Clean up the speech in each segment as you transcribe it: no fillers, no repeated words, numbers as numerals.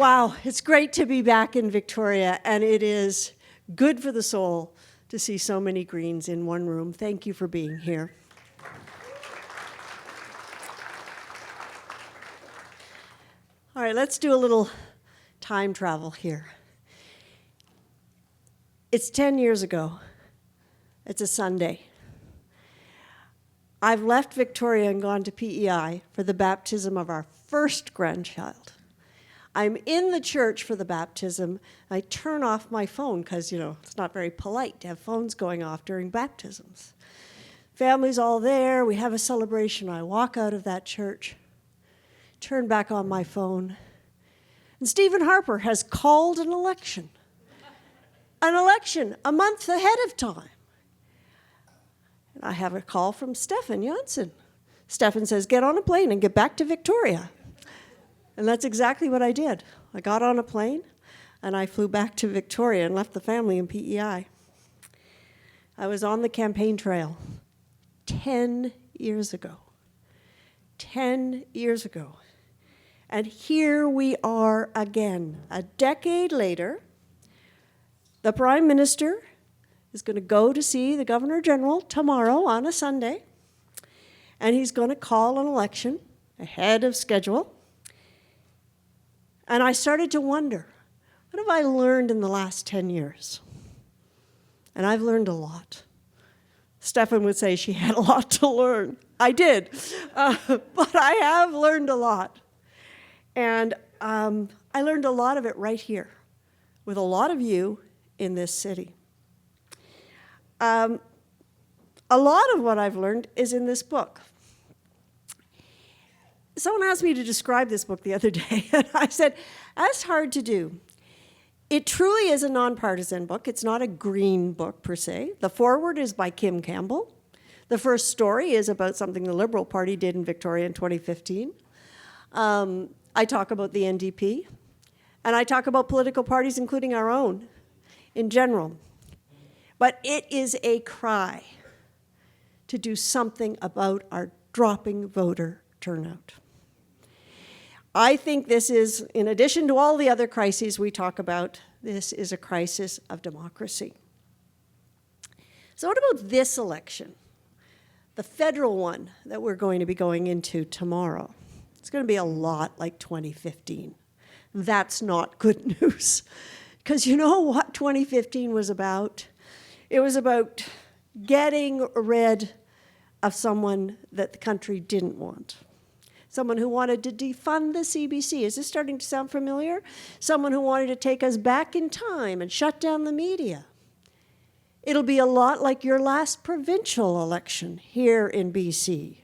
Wow, it's great to be back in Victoria, and it is good for the soul to see so many Greens in one room. Thank you for being here. All right, let's do a little time travel here. It's 10 years ago. It's a Sunday. I've left Victoria and gone to PEI for the baptism of our first grandchild. I'm in the church for the baptism. I turn off my phone because, it's not very polite to have phones going off during baptisms. Family's all there. We have a celebration. I walk out of that church, turn back on my phone, and Stephen Harper has called an election. An election a month ahead of time. And I have a call from Stefan Janssen. Stefan says, get on a plane and get back to Victoria. And that's exactly what I did. I got on a plane, and I flew back to Victoria and left the family in PEI. I was on the campaign trail 10 years ago. 10 years ago. And here we are again. A decade later, the Prime Minister is going to go to see the Governor General tomorrow on a Sunday, and he's going to call an election ahead of schedule. And I started to wonder, what have I learned in the last 10 years? And I've learned a lot. Stefan would say she had a lot to learn. I did, but I have learned a lot. And I learned a lot of it right here, with a lot of you in this city. A lot of what I've learned is in this book. Someone asked me to describe this book the other day, and I said, that's hard to do. It truly is a nonpartisan book. It's not a green book, per se. The foreword is by Kim Campbell. The first story is about something the Liberal Party did in Victoria in 2015. I talk about the NDP, and I talk about political parties, including our own, in general. But it is a cry to do something about our dropping voter turnout. I think this is, in addition to all the other crises we talk about, this is a crisis of democracy. So what about this election? The federal one that we're going to be going into tomorrow. It's going to be a lot like 2015. That's not good news. Because you know what 2015 was about? It was about getting rid of someone that the country didn't want. Someone who wanted to defund the CBC. Is this starting to sound familiar? Someone who wanted to take us back in time and shut down the media. It'll be a lot like your last provincial election here in BC,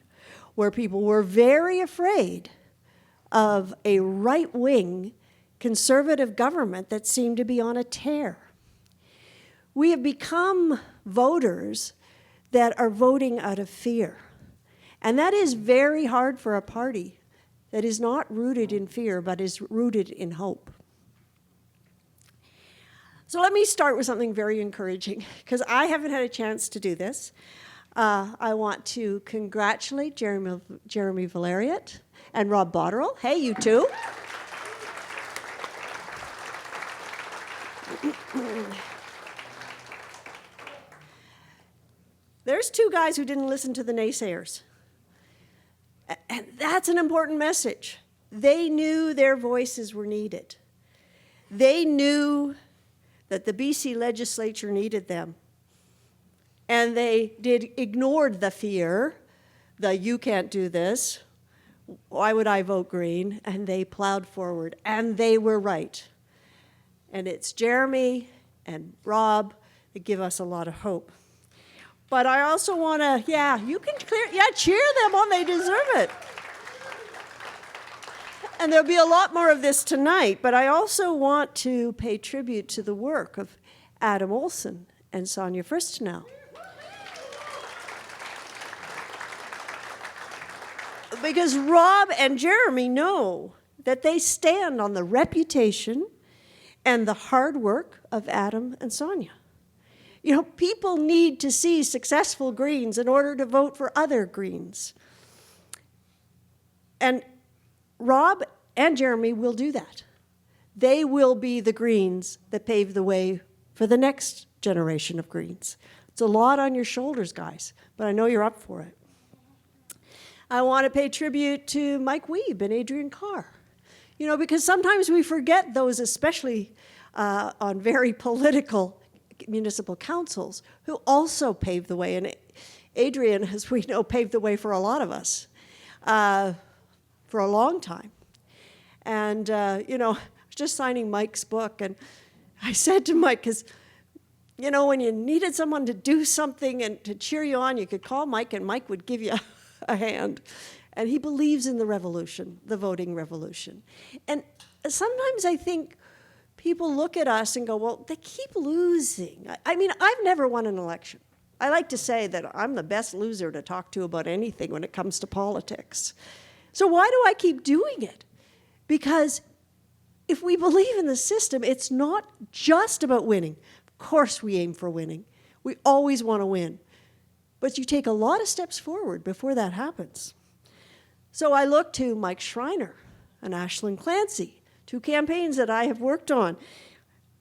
where people were very afraid of a right-wing conservative government that seemed to be on a tear. We have become voters that are voting out of fear. And that is very hard for a party that is not rooted in fear, but is rooted in hope. So let me start with something very encouraging, because I haven't had a chance to do this. I want to congratulate Jeremy Valeriot and Rob Botterill. Hey, you two. There's two guys who didn't listen to the naysayers. And that's an important message. They knew their voices were needed. They knew that the BC legislature needed them. And they ignored the fear, you can't do this, why would I vote Green? And they plowed forward, and they were right. And it's Jeremy and Rob that give us a lot of hope. But I also want to, cheer them on, they deserve it. And there'll be a lot more of this tonight, but I also want to pay tribute to the work of Adam Olsen and Sonia Furstenau. Because Rob and Jeremy know that they stand on the reputation and the hard work of Adam and Sonia. People need to see successful Greens in order to vote for other Greens. And Rob and Jeremy will do that. they will be the Greens that pave the way for the next generation of Greens. It's a lot on your shoulders, guys, but I know you're up for it. I want to pay tribute to Mike Wiebe and Adrian Carr. Because sometimes we forget those, especially on very political municipal councils, who also paved the way. And Adrian, as we know, paved the way for a lot of us for a long time. And, I was just signing Mike's book, and I said to Mike, because, when you needed someone to do something and to cheer you on, you could call Mike, and Mike would give you a hand. And he believes in the revolution, the voting revolution. And sometimes I think people look at us and go, well, they keep losing. I mean, I've never won an election. I like to say that I'm the best loser to talk to about anything when it comes to politics. So why do I keep doing it? Because if we believe in the system, it's not just about winning. Of course we aim for winning. We always want to win. But you take a lot of steps forward before that happens. So I look to Mike Schreiner and Aislinn Clancy, two campaigns that I have worked on.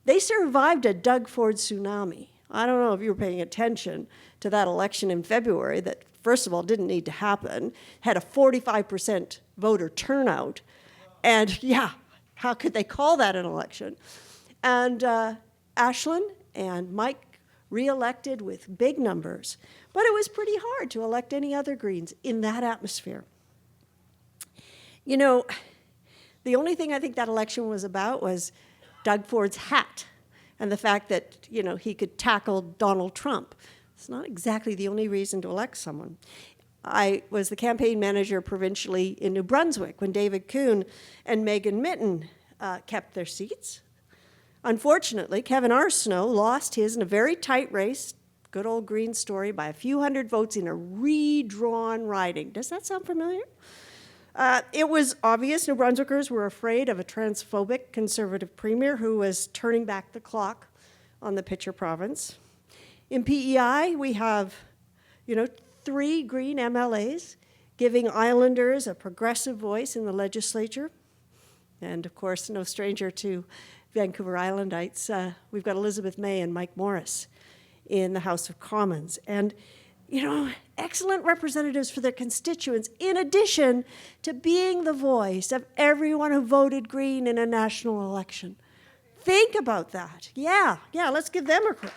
They survived a Doug Ford tsunami. I don't know if you were paying attention to that election in February that, first of all, didn't need to happen, had a 45% voter turnout. And yeah, how could they call that an election? And Aislinn and Mike re-elected with big numbers. But it was pretty hard to elect any other Greens in that atmosphere. The only thing I think that election was about was Doug Ford's hat and the fact that, he could tackle Donald Trump. It's not exactly the only reason to elect someone. I was the campaign manager provincially in New Brunswick when David Kuhn and Megan Mitten kept their seats. Unfortunately, Kevin Arsenault lost his in a very tight race, good old Green story, by a few hundred votes in a redrawn riding. Does that sound familiar? It was obvious New Brunswickers were afraid of a transphobic Conservative premier who was turning back the clock on the Pitcher province. In PEI, we have, 3 Green MLAs giving Islanders a progressive voice in the legislature. And of course, no stranger to Vancouver Islandites, we've got Elizabeth May and Mike Morris in the House of Commons. And excellent representatives for their constituents, in addition to being the voice of everyone who voted Green in a national election. Think about that. Yeah, let's give them a credit.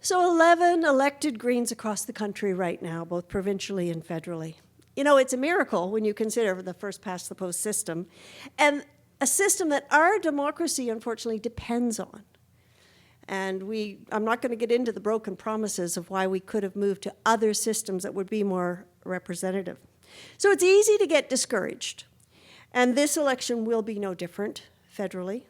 So 11 elected Greens across the country right now, both provincially and federally. It's a miracle when you consider the first past the post system, and a system that our democracy, unfortunately, depends on. And I'm not going to get into the broken promises of why we could have moved to other systems that would be more representative. So it's easy to get discouraged. And this election will be no different federally.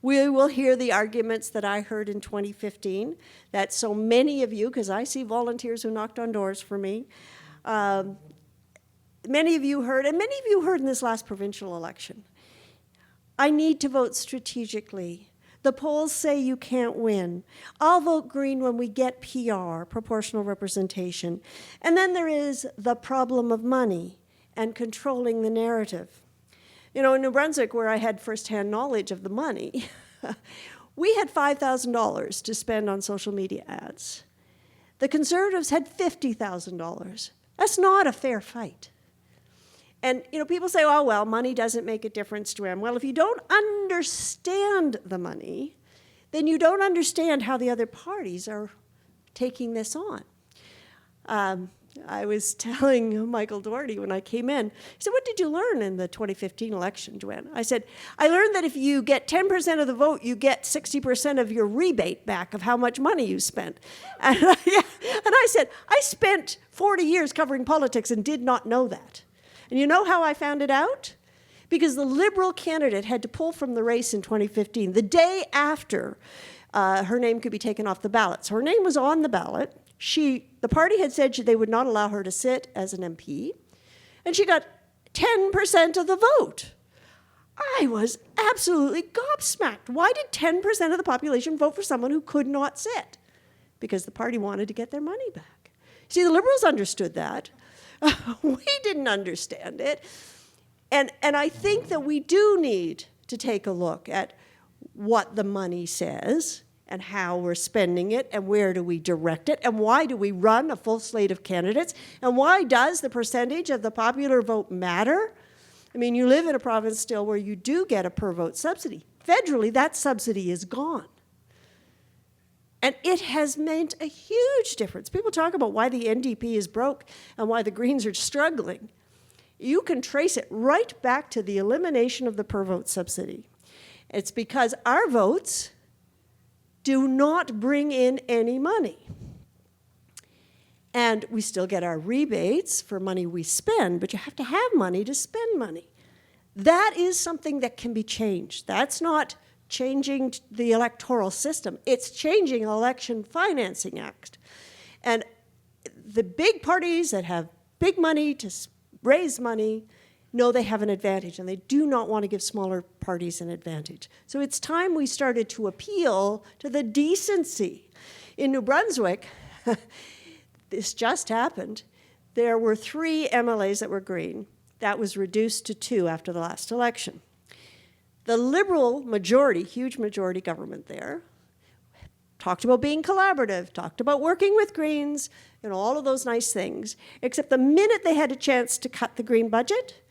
We will hear the arguments that I heard in 2015, that so many of you, because I see volunteers who knocked on doors for me, many of you heard, and many of you heard in this last provincial election, I need to vote strategically. The polls say you can't win. I'll vote Green when we get PR, proportional representation. And then there is the problem of money and controlling the narrative. In New Brunswick, where I had firsthand knowledge of the money, we had $5,000 to spend on social media ads. The Conservatives had $50,000. That's not a fair fight. And, people say, oh, well, money doesn't make a difference to them. Well, if you don't understand the money, then you don't understand how the other parties are taking this on. I was telling Michael Doherty when I came in, he said, what did you learn in the 2015 election, Joanne? I said, I learned that if you get 10% of the vote, you get 60% of your rebate back of how much money you spent. And I said, I spent 40 years covering politics and did not know that. And you know how I found it out? Because the Liberal candidate had to pull from the race in 2015, the day after her name could be taken off the ballot. So her name was on the ballot. The party had said they would not allow her to sit as an MP, and she got 10% of the vote. I was absolutely gobsmacked. Why did 10% of the population vote for someone who could not sit? Because the party wanted to get their money back. See, the Liberals understood that. We didn't understand it. And I think that we do need to take a look at what the money says and how we're spending it and where do we direct it and why do we run a full slate of candidates and why does the percentage of the popular vote matter? I mean, you live in a province still where you do get a per vote subsidy. Federally, that subsidy is gone. And it has meant a huge difference. People talk about why the NDP is broke and why the Greens are struggling. You can trace it right back to the elimination of the per vote subsidy. It's because our votes do not bring in any money. And we still get our rebates for money we spend, but you have to have money to spend money. That is something that can be changed. That's not changing the electoral system. It's changing Election Financing Act. And the big parties that have big money to raise money know they have an advantage, and they do not want to give smaller parties an advantage. So it's time we started to appeal to the decency. In New Brunswick, this just happened, there were 3 MLAs that were Green. That was reduced to 2 after the last election. The Liberal majority, huge majority government there, talked about being collaborative, talked about working with Greens, and all of those nice things, except the minute they had a chance to cut the Green budget,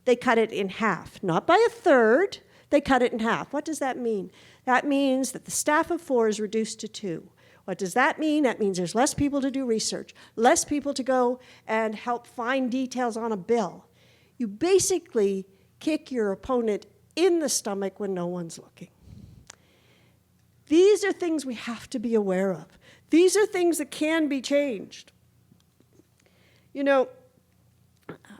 they cut it in half. Not by a third, they cut it in half. What does that mean? That means that the staff of 4 is reduced to 2. What does that mean? That means there's less people to do research, less people to go and help find details on a bill. You basically kick your opponent in the stomach when no one's looking. These are things we have to be aware of. These are things that can be changed. You know,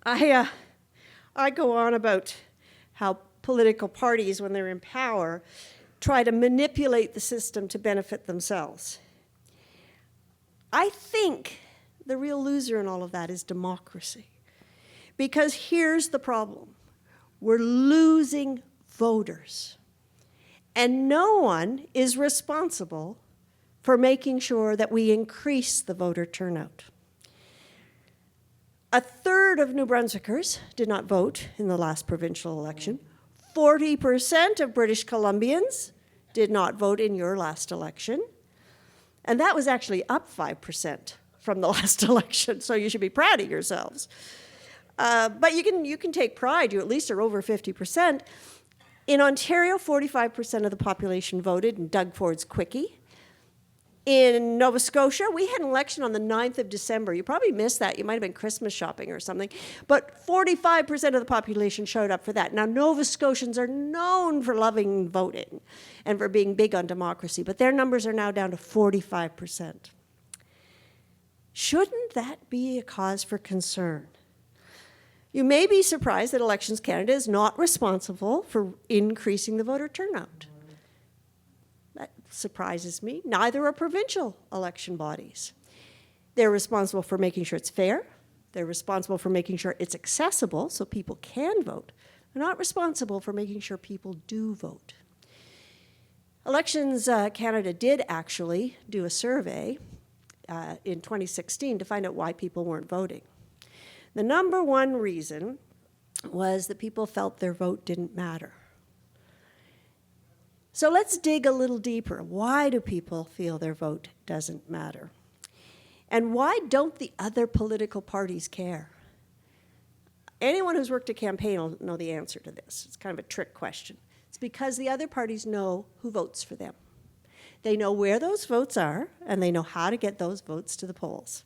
I go on about how political parties, when they're in power, try to manipulate the system to benefit themselves. I think the real loser in all of that is democracy. Because here's the problem. We're losing voters. And no one is responsible for making sure that we increase the voter turnout. A third of New Brunswickers did not vote in the last provincial election. 40% of British Columbians did not vote in your last election. And that was actually up 5% from the last election, so you should be proud of yourselves. But you can take pride. You at least are over 50%. In Ontario, 45% of the population voted in Doug Ford's Quickie. In Nova Scotia, we had an election on the 9th of December. You probably missed that. You might have been Christmas shopping or something. But 45% of the population showed up for that. Now, Nova Scotians are known for loving voting and for being big on democracy, but their numbers are now down to 45%. Shouldn't that be a cause for concern? You may be surprised that Elections Canada is not responsible for increasing the voter turnout. That surprises me. Neither are provincial election bodies. They're responsible for making sure it's fair. They're responsible for making sure it's accessible so people can vote. They're not responsible for making sure people do vote. Elections Canada did actually do a survey in 2016 to find out why people weren't voting. The number one reason was that people felt their vote didn't matter. So let's dig a little deeper. Why do people feel their vote doesn't matter? And why don't the other political parties care? Anyone who's worked a campaign will know the answer to this. It's kind of a trick question. It's because the other parties know who votes for them. They know where those votes are, and they know how to get those votes to the polls.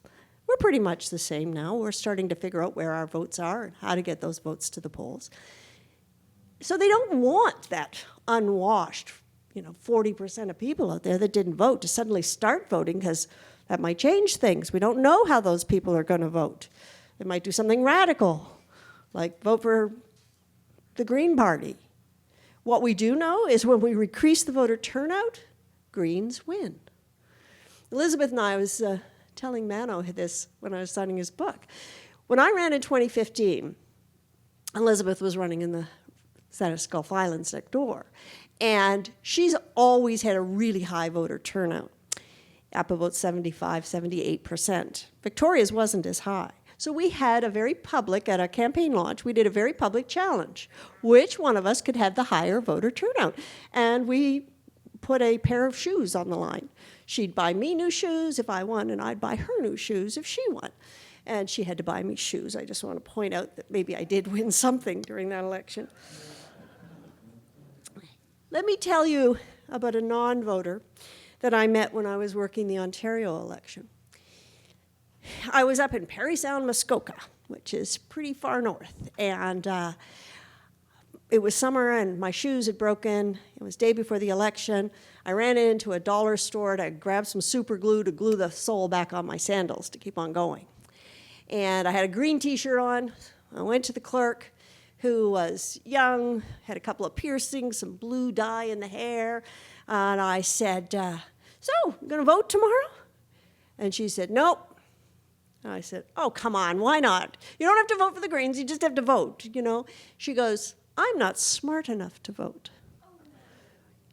We're pretty much the same now. We're starting to figure out where our votes are and how to get those votes to the polls. So they don't want that unwashed, 40% of people out there that didn't vote to suddenly start voting, because that might change things. We don't know how those people are going to vote. They might do something radical, like vote for the Green Party. What we do know is when we increase the voter turnout, Greens win. Elizabeth and I was telling Mano this when I was signing his book. When I ran in 2015, Elizabeth was running in the Senate Gulf Islands next door. And she's always had a really high voter turnout, up about 75, 78%. Victoria's wasn't as high. So we had a very public, at our campaign launch, we did a very public challenge. Which one of us could have the higher voter turnout? And we put a pair of shoes on the line. She'd buy me new shoes if I won, and I'd buy her new shoes if she won. And she had to buy me shoes. I just want to point out that maybe I did win something during that election. Let me tell you about a non-voter that I met when I was working the Ontario election. I was up in Parry Sound, Muskoka, which is pretty far north, and it was summer and my shoes had broken. It was day before the election. I ran into a dollar store to grab some super glue to glue the sole back on my sandals to keep on going. And I had a green t-shirt on. I went to the clerk, who was young, had a couple of piercings, some blue dye in the hair, and I said, so, you gonna vote tomorrow? And she said, nope. And I said, oh, come on, why not? You don't have to vote for the Greens, you just have to vote, you know? She goes, I'm not smart enough to vote.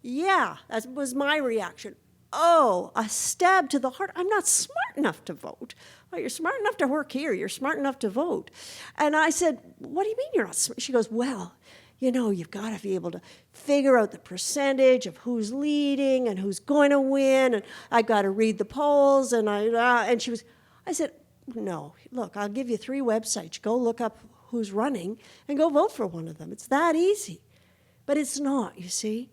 Yeah, that was my reaction. Oh, a stab to the heart. I'm not smart enough to vote. Oh, you're smart enough to work here. You're smart enough to vote. And I said, what do you mean you're not smart? She goes, well, you know, you've got to be able to figure out the percentage of who's leading and who's going to win. And I got to read the polls. And I said, no, look, I'll give you 3 websites. Go look up who's running and go vote for one of them. It's that easy. But it's not, you see.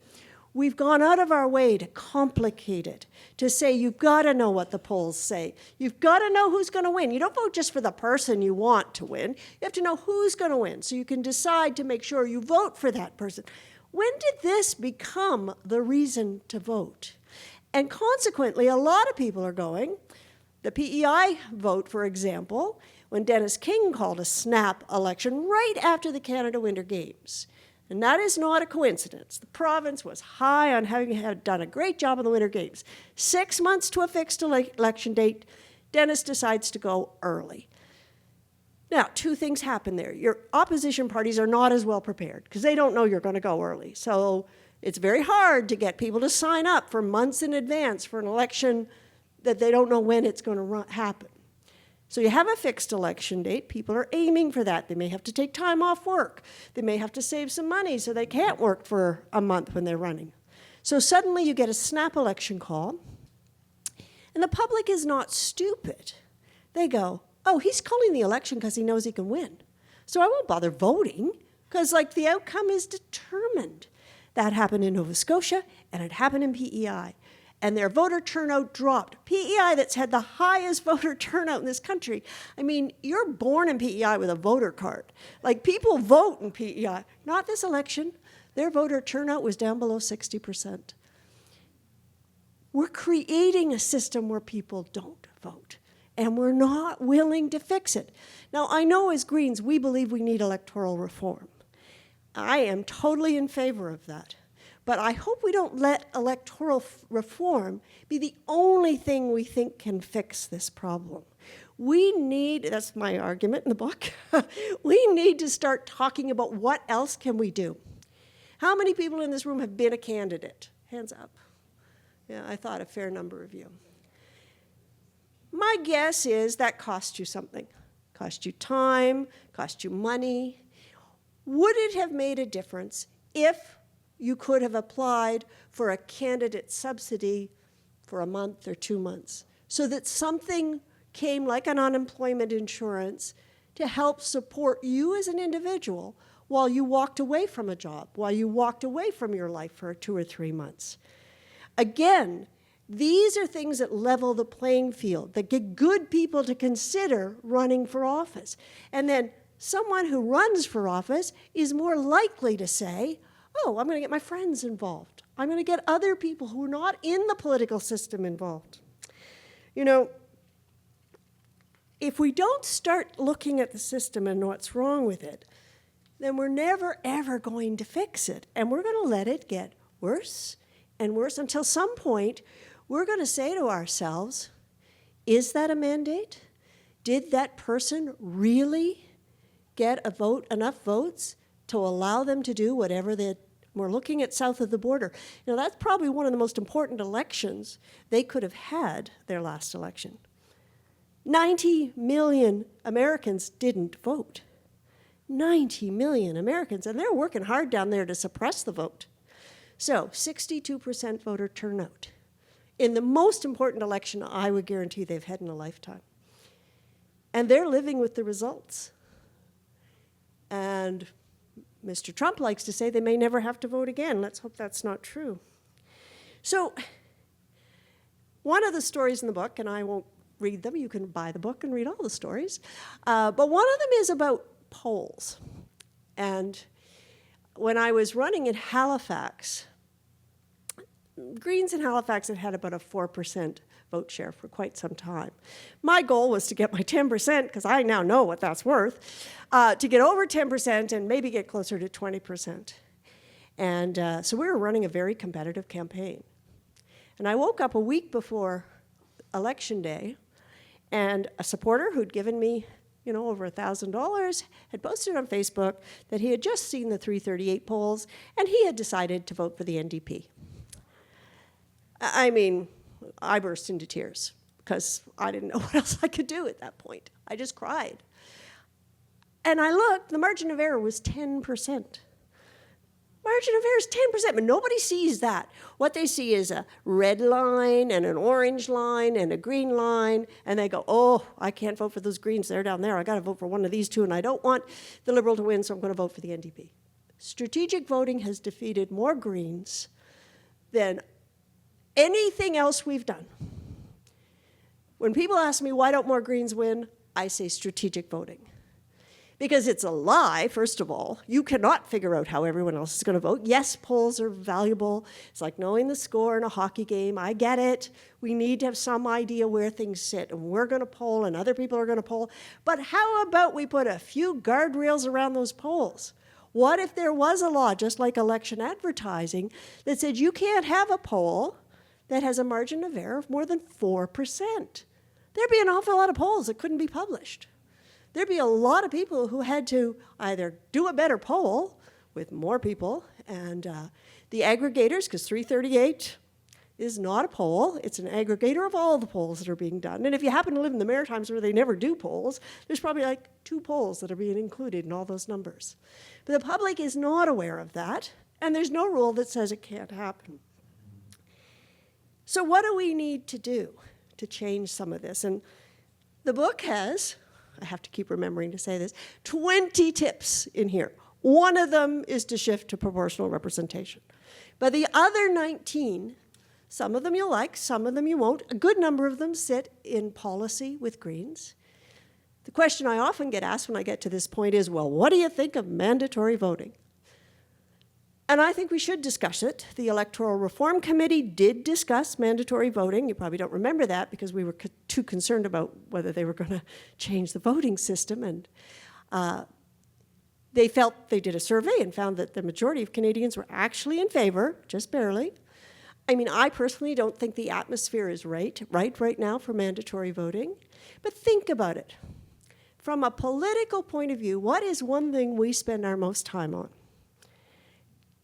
We've gone out of our way to complicate it, to say you've got to know what the polls say. You've got to know who's going to win. You don't vote just for the person you want to win. You have to know who's going to win so you can decide to make sure you vote for that person. When did this become the reason to vote? And consequently, a lot of people are going, the PEI vote, for example, when Dennis King called a snap election right after the Canada Winter Games. And that is not a coincidence. The province was high on having done a great job in the Winter Games. 6 months to a fixed election date, Dennis decides to go early. Now, 2 things happen there. Your opposition parties are not as well prepared because they don't know you're going to go early. So it's very hard to get people to sign up for months in advance for an election that they don't know when it's going to happen. So you have a fixed election date. People are aiming for that. They may have to take time off work. They may have to save some money so they can't work for a month when they're running. So suddenly you get a snap election call, and the public is not stupid. They go, oh, he's calling the election because he knows he can win. So I won't bother voting because the outcome is determined. That happened in Nova Scotia, and it happened in PEI. And their voter turnout dropped. PEI that's had the highest voter turnout in this country. I mean, you're born in PEI with a voter card. People vote in PEI. Not this election. Their voter turnout was down below 60%. We're creating a system where people don't vote, and we're not willing to fix it. Now, I know as Greens, we believe we need electoral reform. I am totally in favor of that. But I hope we don't let electoral reform be the only thing we think can fix this problem. We need, that's my argument in the book, we need to start talking about what else can we do. How many people in this room have been a candidate? Hands up. Yeah, I thought a fair number of you. My guess is that cost you something. Cost you time, cost you money. Would it have made a difference if you could have applied for a candidate subsidy for a month or 2 months so that something came like an unemployment insurance to help support you as an individual while you walked away from a job, while you walked away from your life for 2 or 3 months? Again, these are things that level the playing field, that get good people to consider running for office. And then someone who runs for office is more likely to say, oh, I'm going to get my friends involved. I'm going to get other people who are not in the political system involved. You know, if we don't start looking at the system and what's wrong with it, then we're never, ever going to fix it. And we're going to let it get worse and worse until some point we're going to say to ourselves, is that a mandate? Did that person really get enough votes to allow them to do whatever we're looking at south of the border. You know, that's probably one of the most important elections they could have had, their last election. 90 million Americans didn't vote. 90 million Americans, and they're working hard down there to suppress the vote. So 62% voter turnout in the most important election I would guarantee they've had in a lifetime. And they're living with the results. And Mr. Trump likes to say they may never have to vote again. Let's hope that's not true. So one of the stories in the book, and I won't read them, you can buy the book and read all the stories, but one of them is about polls. And when I was running in Halifax, Greens in Halifax had about a 4% vote share for quite some time. My goal was to get my 10%, because I now know what that's worth, to get over 10% and maybe get closer to 20%. And so we were running a very competitive campaign. And I woke up a week before Election Day, and a supporter who'd given me over $1,000 had posted on Facebook that he had just seen the 338 polls, and he had decided to vote for the NDP. I mean, I burst into tears because I didn't know what else I could do at that point. I just cried. And I looked, the margin of error was 10%. Margin of error is 10%, but nobody sees that. What they see is a red line and an orange line and a green line, and they go, oh, I can't vote for those Greens. They're down there. I got to vote for one of these two, and I don't want the Liberal to win, so I'm going to vote for the NDP. Strategic voting has defeated more Greens than anything else we've done. When people ask me, why don't more Greens win? I say strategic voting. Because it's a lie, first of all. You cannot figure out how everyone else is going to vote. Yes, polls are valuable. It's like knowing the score in a hockey game. I get it. We need to have some idea where things sit, and we're going to poll, and other people are going to poll. But how about we put a few guardrails around those polls? What if there was a law, just like election advertising, that said you can't have a poll that has a margin of error of more than 4%? There'd be an awful lot of polls that couldn't be published. There'd be a lot of people who had to either do a better poll with more people, and the aggregators, because 338 is not a poll, it's an aggregator of all the polls that are being done. And if you happen to live in the Maritimes where they never do polls, there's probably like 2 polls that are being included in all those numbers. But the public is not aware of that, and there's no rule that says it can't happen. So what do we need to do to change some of this? And the book has, I have to keep remembering to say this, 20 tips in here. One of them is to shift to proportional representation. But the other 19, some of them you'll like, some of them you won't. A good number of them sit in policy with Greens. The question I often get asked when I get to this point is, well, what do you think of mandatory voting? And I think we should discuss it. The Electoral Reform Committee did discuss mandatory voting. You probably don't remember that because we were too concerned about whether they were going to change the voting system. And they did a survey and found that the majority of Canadians were actually in favor, just barely. I mean, I personally don't think the atmosphere is right now for mandatory voting. But think about it. From a political point of view, what is one thing we spend our most time on?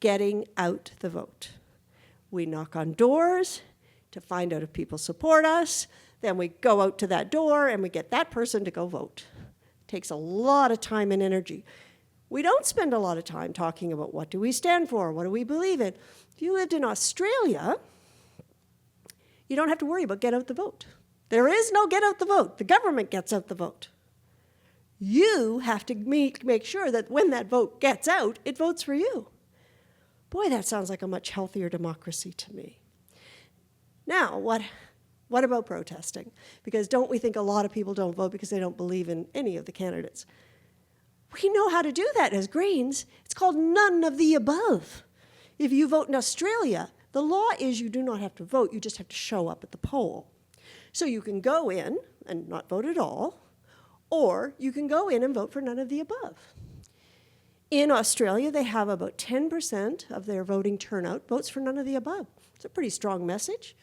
Getting out the vote. We knock on doors to find out if people support us. Then we go out to that door and we get that person to go vote. It takes a lot of time and energy. We don't spend a lot of time talking about what do we stand for, what do we believe in. If you lived in Australia, you don't have to worry about get out the vote. There is no get out the vote. The government gets out the vote. You have to make sure that when that vote gets out, it votes for you. Boy, that sounds like a much healthier democracy to me. Now, what about protesting? Because don't we think a lot of people don't vote because they don't believe in any of the candidates? We know how to do that as Greens. It's called none of the above. If you vote in Australia, the law is you do not have to vote, you just have to show up at the poll. So you can go in and not vote at all, or you can go in and vote for none of the above. In Australia, they have about 10% of their voting turnout votes for none of the above. It's a pretty strong message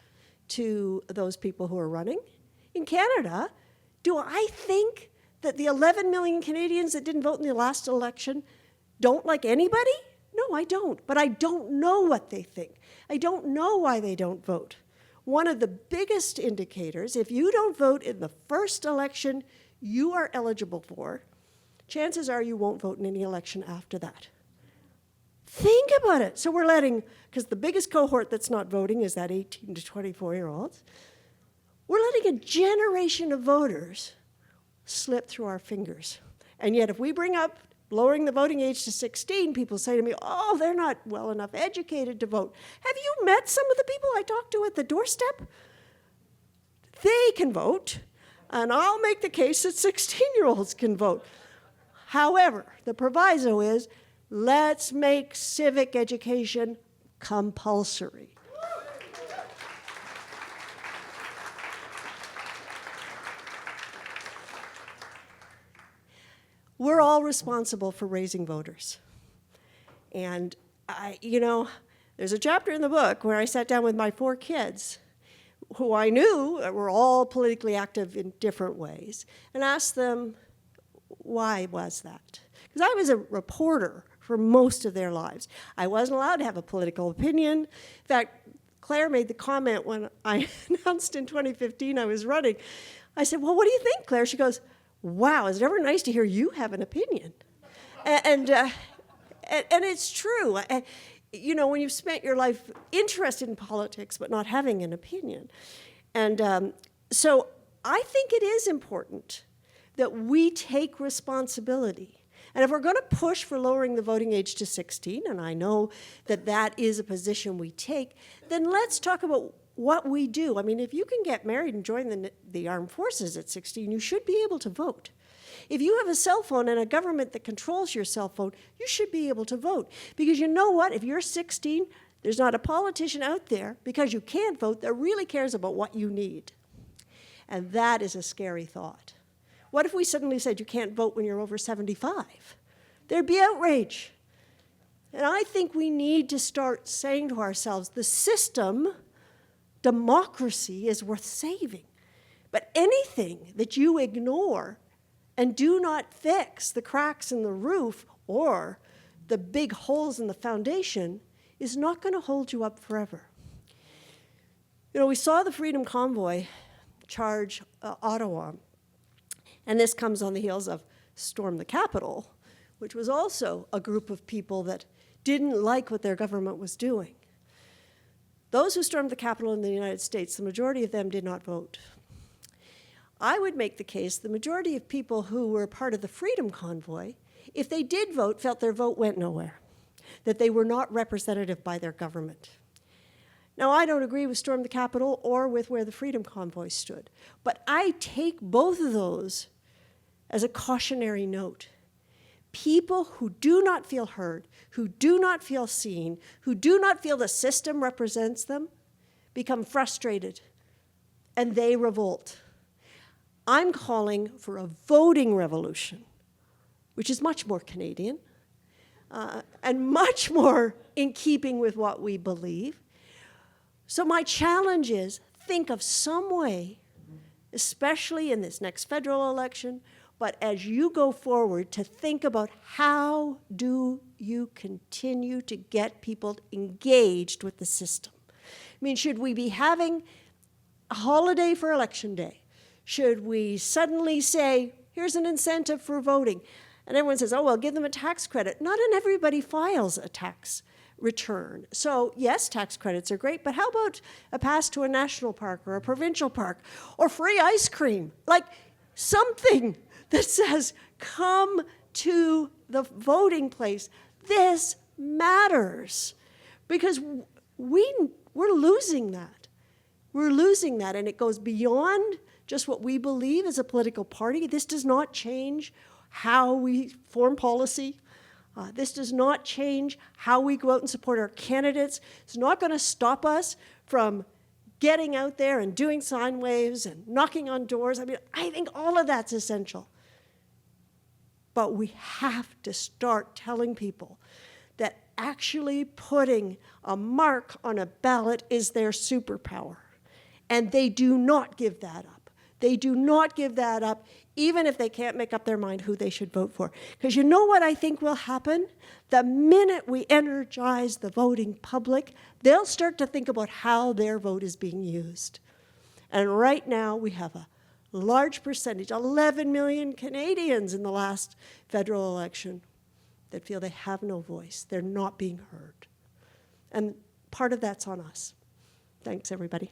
to those people who are running. In Canada, do I think that the 11 million Canadians that didn't vote in the last election don't like anybody? No, I don't. But I don't know what they think. I don't know why they don't vote. one of the biggest indicators, if you don't vote in the first election you are eligible for, chances are you won't vote in any election after that. Think about it. So we're letting, because the biggest cohort that's not voting is that 18 to 24-year-olds, we're letting a generation of voters slip through our fingers. And yet if we bring up lowering the voting age to 16, people say to me, oh, they're not well enough educated to vote. Have you met some of the people I talked to at the doorstep? They can vote, and I'll make the case that 16-year-olds can vote. However, the proviso is, let's make civic education compulsory. We're all responsible for raising voters. And there's a chapter in the book where I sat down with my 4 kids, who I knew were all politically active in different ways, and asked them, why was that? Because I was a reporter for most of their lives. I wasn't allowed to have a political opinion. In fact, Claire made the comment when I announced in 2015 I was running. I said, well, what do you think, Claire? She goes, wow, is it ever nice to hear you have an opinion? And it's true. When you've spent your life interested in politics but not having an opinion. And so I think it is important that we take responsibility. And if we're going to push for lowering the voting age to 16, and I know that that is a position we take, then let's talk about what we do. I mean, if you can get married and join the armed forces at 16, you should be able to vote. If you have a cell phone and a government that controls your cell phone, you should be able to vote. Because you know what? If you're 16, there's not a politician out there, because you can't vote, that really cares about what you need. And that is a scary thought. What if we suddenly said you can't vote when you're over 75? There'd be outrage. And I think we need to start saying to ourselves, the system, democracy, is worth saving. But anything that you ignore and do not fix the cracks in the roof or the big holes in the foundation is not going to hold you up forever. We saw the Freedom Convoy charge Ottawa, and this comes on the heels of Storm the Capitol, which was also a group of people that didn't like what their government was doing. Those who stormed the Capitol in the United States, the majority of them did not vote. I would make the case the majority of people who were part of the Freedom Convoy, if they did vote, felt their vote went nowhere, that they were not representative by their government. Now, I don't agree with Storm the Capitol or with where the Freedom Convoy stood, but I take both of those as a cautionary note. People who do not feel heard, who do not feel seen, who do not feel the system represents them, become frustrated, and they revolt. I'm calling for a voting revolution, which is much more Canadian and much more in keeping with what we believe. So my challenge is, think of some way, especially in this next federal election, but as you go forward, to think about how do you continue to get people engaged with the system. I mean, should we be having a holiday for Election Day? Should we suddenly say, here's an incentive for voting? And everyone says, oh, well, give them a tax credit. Not everybody files a tax return. So yes, tax credits are great, but how about a pass to a national park or a provincial park or free ice cream? Like something that says, come to the voting place. This matters, because we're losing that. We're losing that, and it goes beyond just what we believe as a political party. This does not change how we form policy. This does not change how we go out and support our candidates. It's not going to stop us from getting out there and doing sign waves and knocking on doors. I mean, I think all of that's essential. But we have to start telling people that actually putting a mark on a ballot is their superpower. And they do not give that up. They do not give that up, even if they can't make up their mind who they should vote for. Because you know what I think will happen? The minute we energize the voting public, they'll start to think about how their vote is being used. And right now, we have a large percentage, 11 million Canadians in the last federal election, that feel they have no voice. They're not being heard. And part of that's on us. Thanks, everybody.